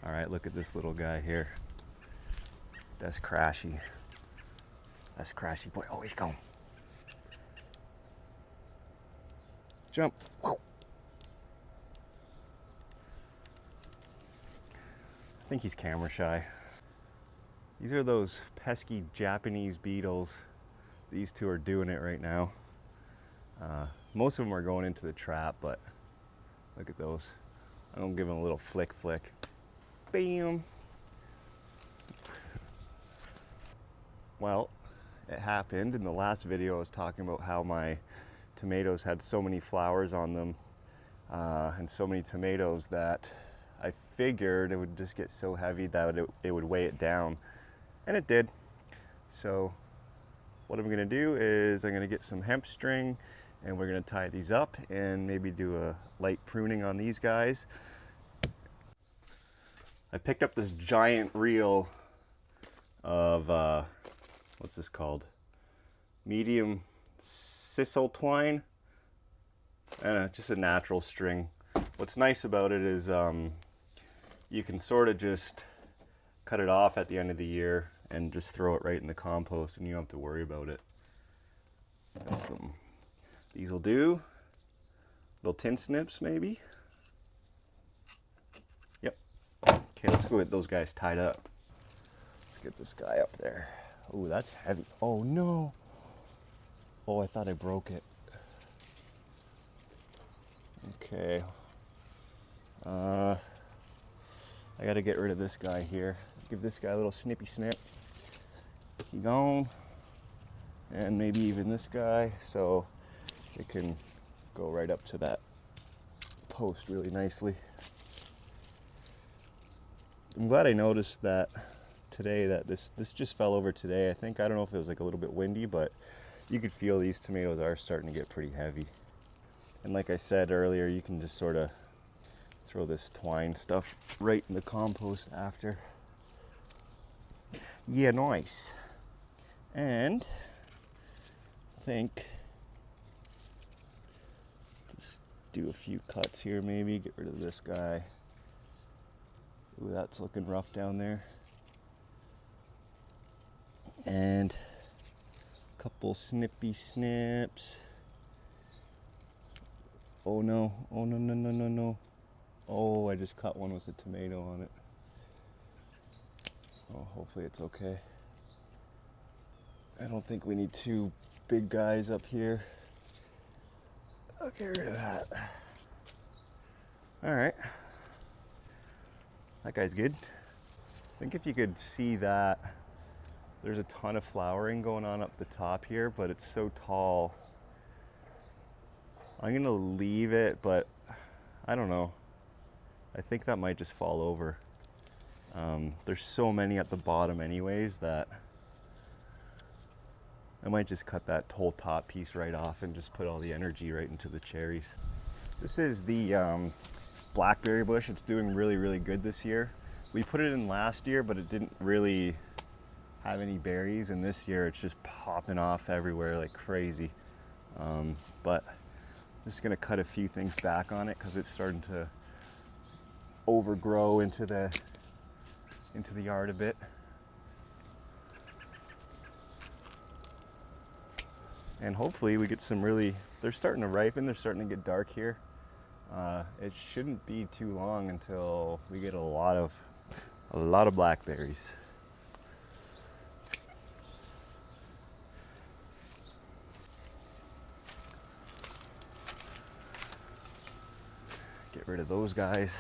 All right, look at this little guy here. That's Crashy. That's Crashy boy. Oh, he's gone. Jump. Whoa. I think he's camera shy. These are those pesky Japanese beetles. These two are doing it right now. Most of them are going into the trap, but look at those. I'm gonna give them a little flick. Bam. Well, it happened. In the last video I was talking about how my tomatoes had so many flowers on them and so many tomatoes that I figured it would just get so heavy that it would weigh it down, and it did. So what I'm gonna do is I'm gonna get some hemp string and we're gonna tie these up and maybe do a light pruning on these guys. I picked up this giant reel of what's this called? Medium sisal twine, and just a natural string. What's nice about it is you can sort of just cut it off at the end of the year and just throw it right in the compost, and you don't have to worry about it. These will do. Little tin snips maybe. Yep. Okay, let's go get those guys tied up. Let's get this guy up there. Oh, that's heavy. Oh no. Oh, I thought I broke it. Okay. I gotta get rid of this guy here. Give this guy a little snippy snip. He gone. And maybe even this guy, so it can go right up to that post really nicely. I'm glad I noticed that today, that this just fell over today. I think, I don't know if it was like a little bit windy, but you could feel these tomatoes are starting to get pretty heavy. And like I said earlier, you can just sort of throw this twine stuff right in the compost after. Yeah, nice. And I think just do a few cuts here, maybe get rid of this guy. Ooh, that's looking rough down there. And a couple snippy snips. Oh no, oh no. Oh, I just cut one with a tomato on it. Oh, hopefully it's okay. I don't think we need two big guys up here. I'll get rid of that. All right. That guy's good. I think if you could see that, there's a ton of flowering going on up the top here, but it's so tall. I'm gonna leave it, but I don't know. I think that might just fall over. There's so many at the bottom anyways that I might just cut that whole top piece right off and just put all the energy right into the cherries. This is the blackberry bush. It's doing really good this year. We put it in last year, but it didn't really have any berries, and this year it's just popping off everywhere like crazy. But I'm just gonna cut a few things back on it because it's starting to overgrow into the yard a bit. And hopefully we get some really, they're starting to ripen, they're starting to get dark here. It shouldn't be too long until we get a lot of blackberries. Get rid of those guys.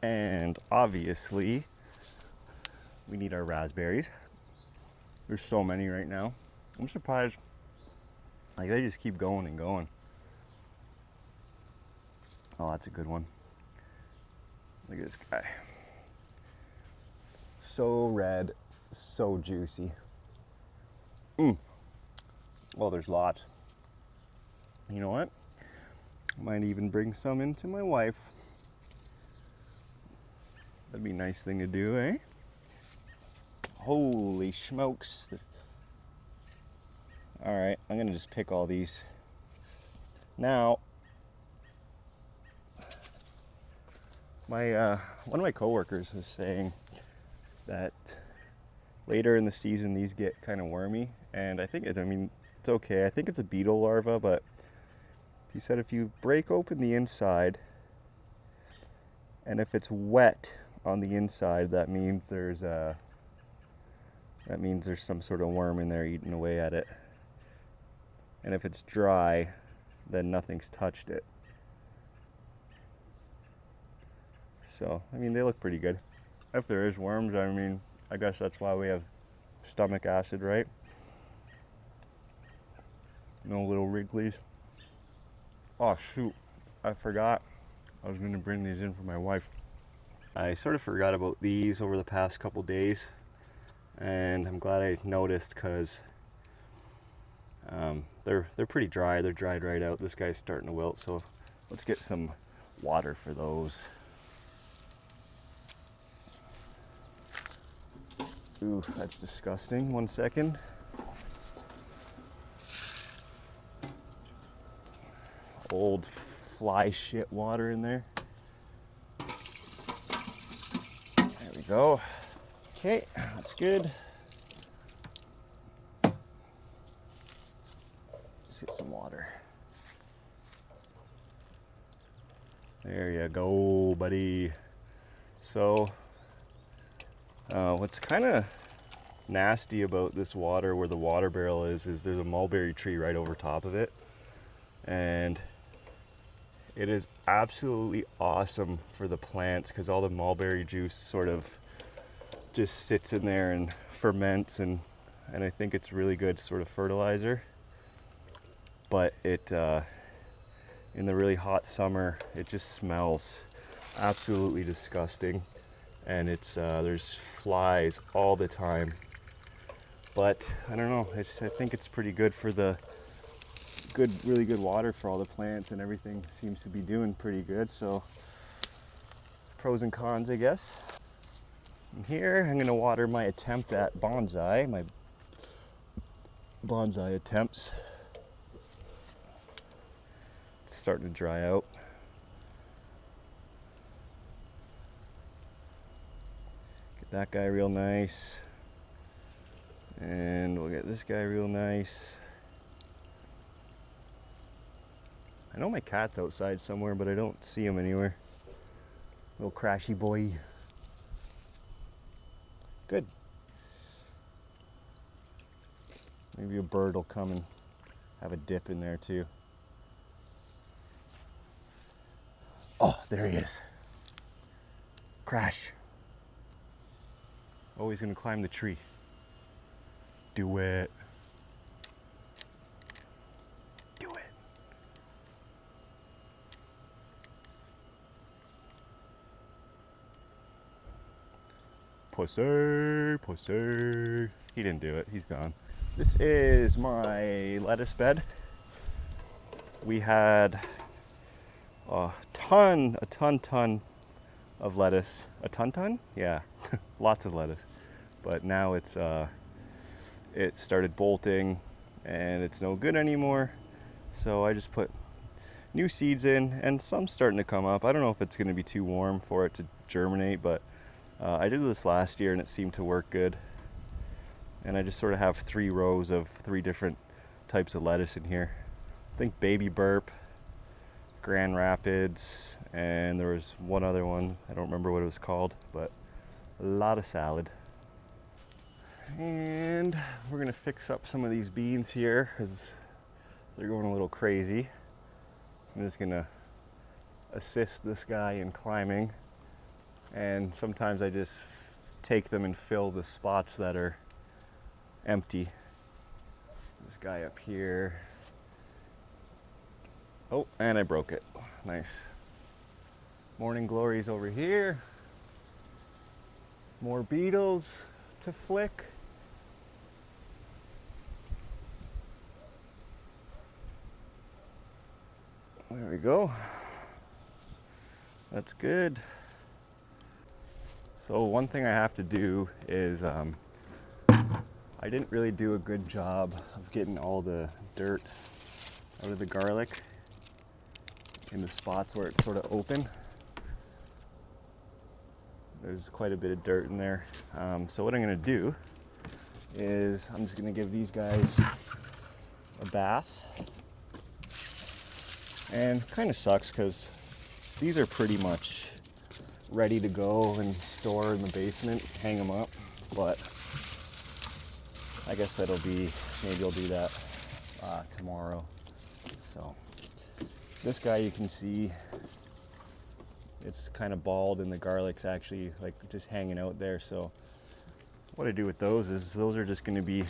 And obviously we need our raspberries. There's so many right now. I'm surprised, like, they just keep going and going. Oh, that's a good one. Look at this guy. So red, so juicy. Well, there's lots. You know what? Might even bring some into my wife. That'd be a nice thing to do, eh? Holy smokes. All right, I'm gonna just pick all these. Now, One of my coworkers was saying that later in the season these get kind of wormy, and I mean, it's okay. I think it's a beetle larva, but he said if you break open the inside, and if it's wet on the inside, that means there's some sort of worm in there eating away at it. And if it's dry, then nothing's touched it. So, I mean, they look pretty good. If there is worms, I mean, I guess that's why we have stomach acid, right? No little wrigglies. Oh shoot, I forgot. I was gonna bring these in for my wife. I sort of forgot about these over the past couple days, and I'm glad I noticed because they're pretty dry. They're dried right out. This guy's starting to wilt, so let's get some water for those. Ooh, that's disgusting. 1 second. Old fly shit water in there. There we go. Okay, that's good. Let's get some water. There you go, buddy. So, what's kind of nasty about this water where the water barrel is there's a mulberry tree right over top of it. And it is absolutely awesome for the plants because all the mulberry juice sort of just sits in there and ferments, and I think it's really good sort of fertilizer. But it in the really hot summer, it just smells absolutely disgusting, and it's there's flies all the time. But I don't know, I think it's pretty good for the really good water for all the plants, and everything seems to be doing pretty good. So pros and cons, I guess. And here I'm gonna water my attempt at bonsai, my bonsai attempts. It's starting to dry out. Get that guy real nice. And we'll get this guy real nice. I know my cat's outside somewhere, but I don't see him anywhere. Little crashy boy. Good. Maybe a bird will come and have a dip in there too. Oh, there he is. Crash. Oh, he's gonna climb the tree. Do it. Do it. Pussy, pussy. He didn't do it, he's gone. This is my lettuce bed. We had a ton of lettuce. A ton? Yeah, lots of lettuce. But now it's it started bolting and it's no good anymore. So I just put new seeds in, and some starting to come up. I don't know if it's gonna be too warm for it to germinate, but I did this last year and it seemed to work good. And I just sort of have 3 rows of 3 different types of lettuce in here. I think Baby Burp, Grand Rapids, and there was one other one. I don't remember what it was called, but a lot of salad. And we're gonna fix up some of these beans here because they're going a little crazy. So I'm just gonna assist this guy in climbing. And sometimes I just take them and fill the spots that are empty. This guy up here. Oh, and I broke it. Nice. Morning glories over here. More beetles to flick. There we go. That's good. So one thing I have to do is I didn't really do a good job of getting all the dirt out of the garlic in the spots where it's sort of open. There's quite a bit of dirt in there. So what I'm gonna do is I'm just gonna give these guys a bath. And kind of sucks because these are pretty much ready to go and store in the basement, hang them up, but I guess maybe I'll do that tomorrow. So this guy, you can see it's kind of bald and the garlic's actually like just hanging out there. So what I do with those is those are just going to be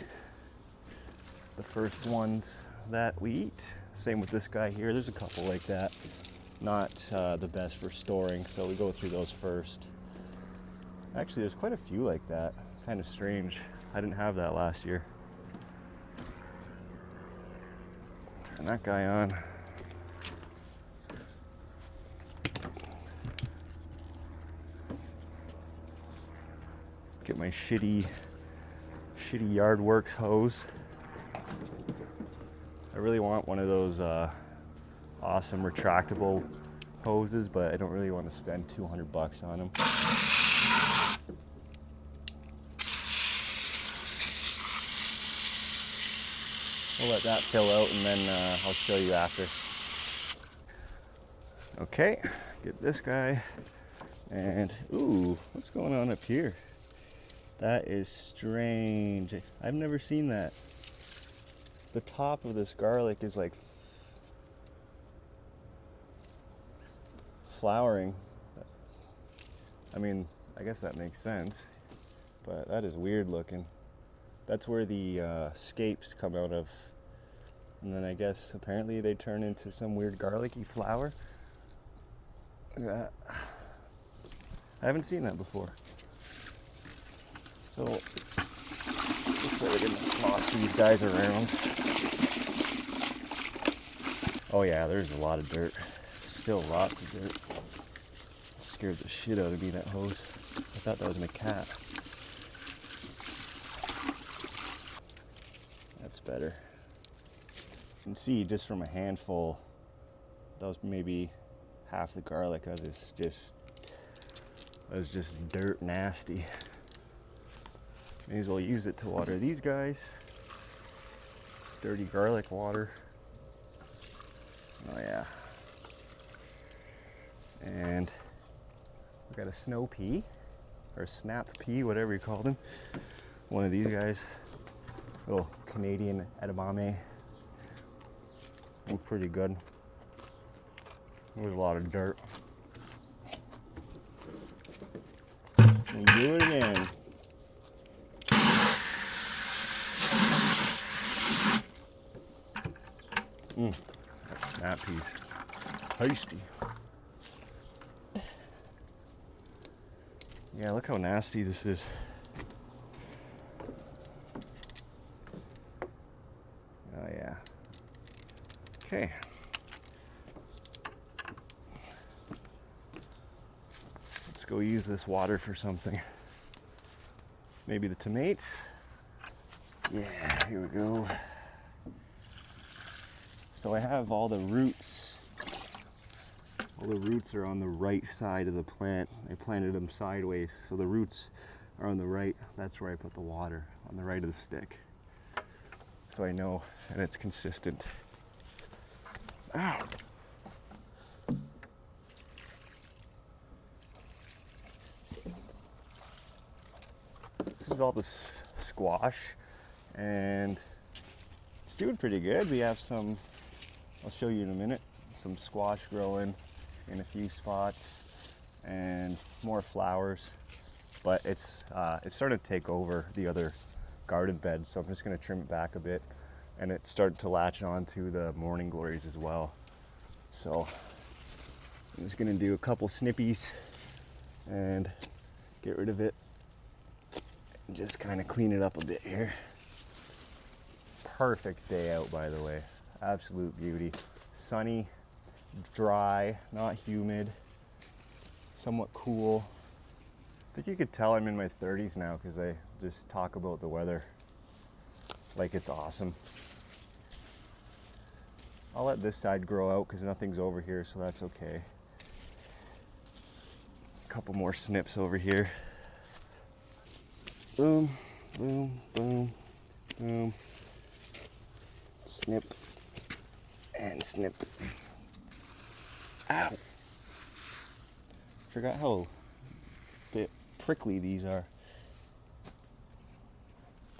the first ones that we eat. Same with this guy here. There's a couple like that. Not the best for storing, so we go through those first. Actually, there's quite a few like that. Kind of strange. I didn't have that last year. Turn that guy on. Get my shitty Yard Works hose. I really want one of those awesome retractable hoses, but I don't really want to spend $200 on them. We'll let that fill out and then I'll show you after. Okay, get this guy. And ooh, what's going on up here? That is strange. I've never seen that. The top of this garlic is like flowering. I mean, I guess that makes sense, but that is weird looking. That's where the scapes come out of. And then I guess apparently they turn into some weird garlicky flower. Look at that. I haven't seen that before. So, just so we're gonna slosh these guys around. Oh yeah, there's a lot of dirt. Still lots of dirt. Scared the shit out of me, that hose. I thought that was my cat. That's better. You can see just from a handful, that was maybe half the garlic. That was just dirt nasty. May as well use it to water these guys. Dirty garlic water. Oh yeah. And we got a snow pea, or snap pea, whatever you call them. One of these guys. Little Canadian edamame. Looks pretty good. There's a lot of dirt. And do it again. That's snap peas. Tasty. Yeah, look how nasty this is. Oh yeah. Okay. Let's go use this water for something. Maybe the tomatoes. Yeah, here we go. So I have all the roots. All the roots are on the right side of the plant. I planted them sideways, so the roots are on the right. That's where I put the water, on the right of the stick. So I know, and it's consistent. Ow! This is all this squash, and it's doing pretty good. We have some, I'll show you in a minute, some squash growing in a few spots and more flowers, but it's starting to take over the other garden bed, so I'm just going to trim it back a bit, and it's starting to latch on to the morning glories as well. So I'm just going to do a couple snippies and get rid of it and just kind of clean it up a bit here. Perfect day out, by the way. Absolute beauty. Sunny, dry, not humid, somewhat cool. I think you could tell I'm in my 30s now because I just talk about the weather like it's awesome. I'll let this side grow out because nothing's over here, so that's okay. couple more snips over here. Boom, boom, boom, boom. Snip and snip. Ow! Forgot how bit prickly these are.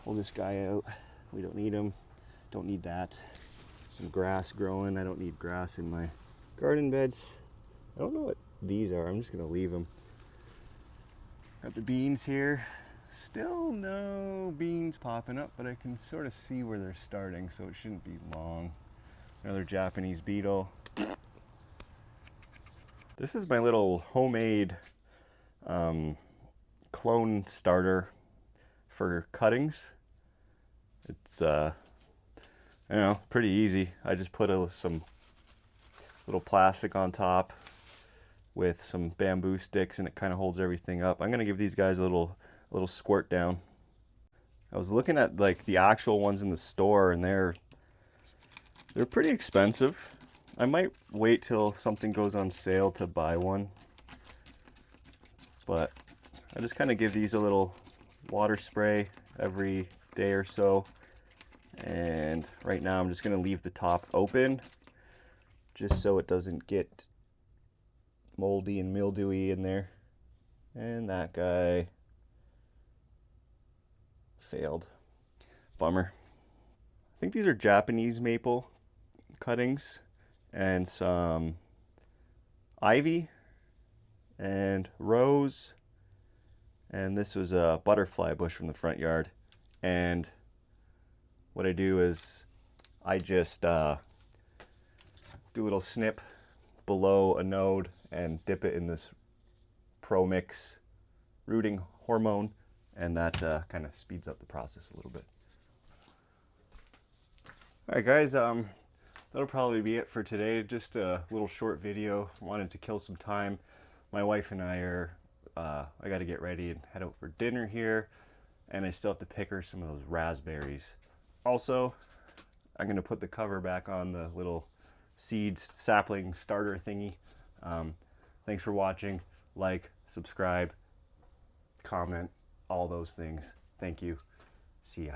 Pull this guy out. We don't need him. Don't need that. Some grass growing. I don't need grass in my garden beds. I don't know what these are. I'm just gonna leave them. Got the beans here. Still no beans popping up, but I can sort of see where they're starting, so it shouldn't be long. Another Japanese beetle. This is my little homemade clone starter for cuttings. It's you know, pretty easy. I just put some little plastic on top with some bamboo sticks, and it kind of holds everything up. I'm gonna give these guys a little squirt down. I was looking at like the actual ones in the store, and they're pretty expensive. I might wait till something goes on sale to buy one, but I just kind of give these a little water spray every day or so. And right now I'm just going to leave the top open just so it doesn't get moldy and mildewy in there. And that guy failed. Bummer. I think these are Japanese maple cuttings and some ivy and rose, and this was a butterfly bush from the front yard. And what I do is I just do a little snip below a node and dip it in this Pro Mix rooting hormone, and that kind of speeds up the process a little bit. All right, guys, that'll probably be it for today. Just a little short video. Wanted to kill some time. My wife and I are, I got to get ready and head out for dinner here, and I still have to pick her some of those raspberries. Also, I'm going to put the cover back on the little seed sapling starter thingy. Thanks for watching. Like, subscribe, comment, all those things. Thank you. See ya.